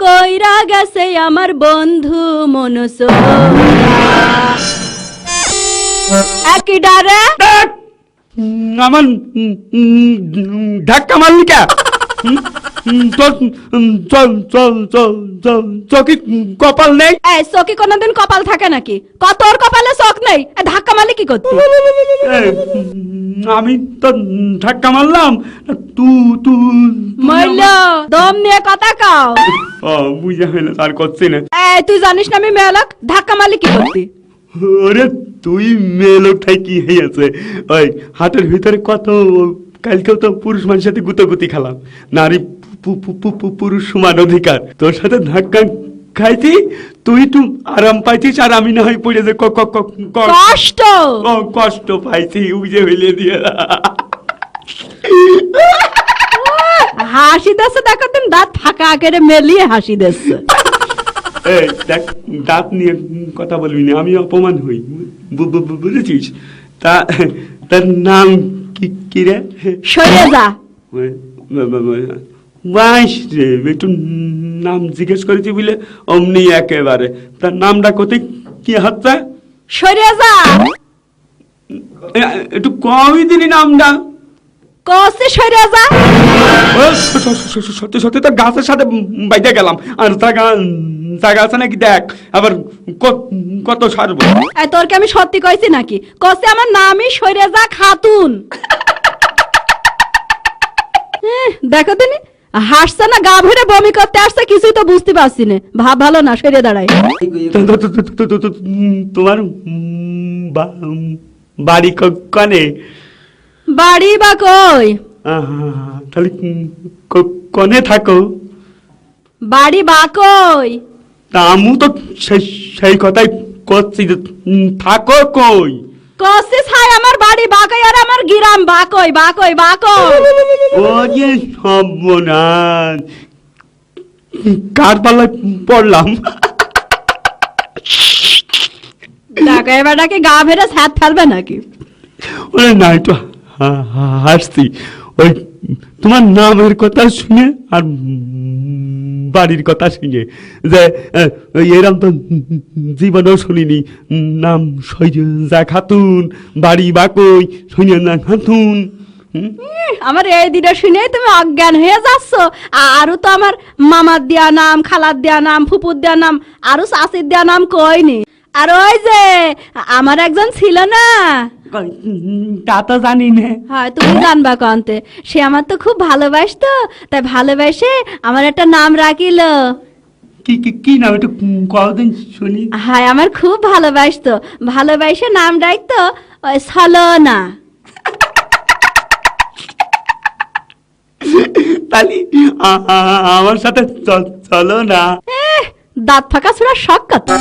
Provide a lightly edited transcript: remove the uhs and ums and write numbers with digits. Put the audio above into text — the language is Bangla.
কইরা গেছে আমার বন্ধু মনসা একই ডারে আমার ধাক্কা মারলি কে? চকি কপাল নেই? এই চকি কোনদিন কপাল থাকে নাকি? তোর কপালে চোখ নেই, ধাক্কা মারলি কি করতে? আমি তো ধাক্কা মারলাম, মইল দম নিয়ে কথা কাও। বুঝা হইলো, আর করছি না। তুই জানিস না আমি মেয়েলোক, ধাক্কা মারলি কি করতে? ওরে তুই মেয়ে লোকটাই কি হয়েছে? ওই হাটের ভিতরে কত, কালকেও তো পুরুষ মানুষের সাথে গুতোগুতি খেলাম, নারী পুরুষ সমান অধিকার। তোর সাথে ধাক্কা খাইছি, তুই একটু আরাম পাইছিস, আর আমি না হয় পড়ে যে কষ্ট কষ্ট পাইছি, উজে হইলে দিয়ে। হাসি দিচ্ছে, দেখো তুমি দাঁত ফাঁকা আকারে মেলিয়ে হাসি দিচ্ছে। এই দেখ, দাঁত নিয়ে কথা বলবি না, আমি অপমান হই, বুঝেছিস? তার নাম কি রে? সরে যা। বাস রে, একটু নাম জিজ্ঞেস করেছি বুঝলে অমনি একেবারে। তার নামটা কোথায় কি হচ্ছে? সরে যা। একটু কমই দিলি নামটা। কসে সরে যা। সত্যি সত্যি তো গাছের সাথে বাইতে গেলাম, আর জায়গা আছে নাকি দেখ, আবার কত সারবো। তোরকে আমি সত্যি কইছি নাকি? কসে আমার নামই সৈরেজা খাতুন। দেখো তিনি হাসছে না, গা ভরে বমি করতে আসছে, কিছুই তো বুঝতে পারছি না। ভাব ভালো না, সরে দাঁড়াই। তোমার বাড়ি কনে? বাড়ি বা কই? তাহলে কনে থাকো? বাড়ি বা কই? তা আমু তো সেই কথাই করছি যে থাকো কই। কসে ছাই আমার বাড়ি বাকই, আর আমার গ্রাম বাকই বাকই বাকই। ও যে সর্বনাশ, কার পাল্লায় পড়লাম? টাকা এবারটাকে গা ভেড়ে ছাদ ফেলবে নাকি? ওরে না, একটু হাসছি ওই তোমার নামের কথা শুনে আর বাড়ির কথা শুনে, যে এরম তো জীবনেও শুনিনি। নাম সৈয়দা খাতুন, বাড়ি বাকই, সৈয়দা খাতুন। আমার এই দিটা শুনে তুমি অজ্ঞান হয়ে যাচ্ছ। আরো তো আমার মামার দেয়া নাম, খালার দেয়া নাম, ফুপুর দেয়া নাম, আরো চাষির দেয়া নাম কইনি। আর ওই যে আমার একজন ছিল না, তা তো জানি না। হ্যাঁ তুমি জানবা কন্তে, সে আমার তো খুব ভালোবাসতো, তাই ভালোবাসে আমার একটা নাম রাখিল। কি নাম একটু কদিন শুনি? হ্যাঁ আমার খুব ভালোবাসতো, ভালোবাসে নাম রাখতো ওই ছলনা। তাহলে আমার সাথে চলো না। দাঁত ফাঁকা ছোড়া শখ কথা।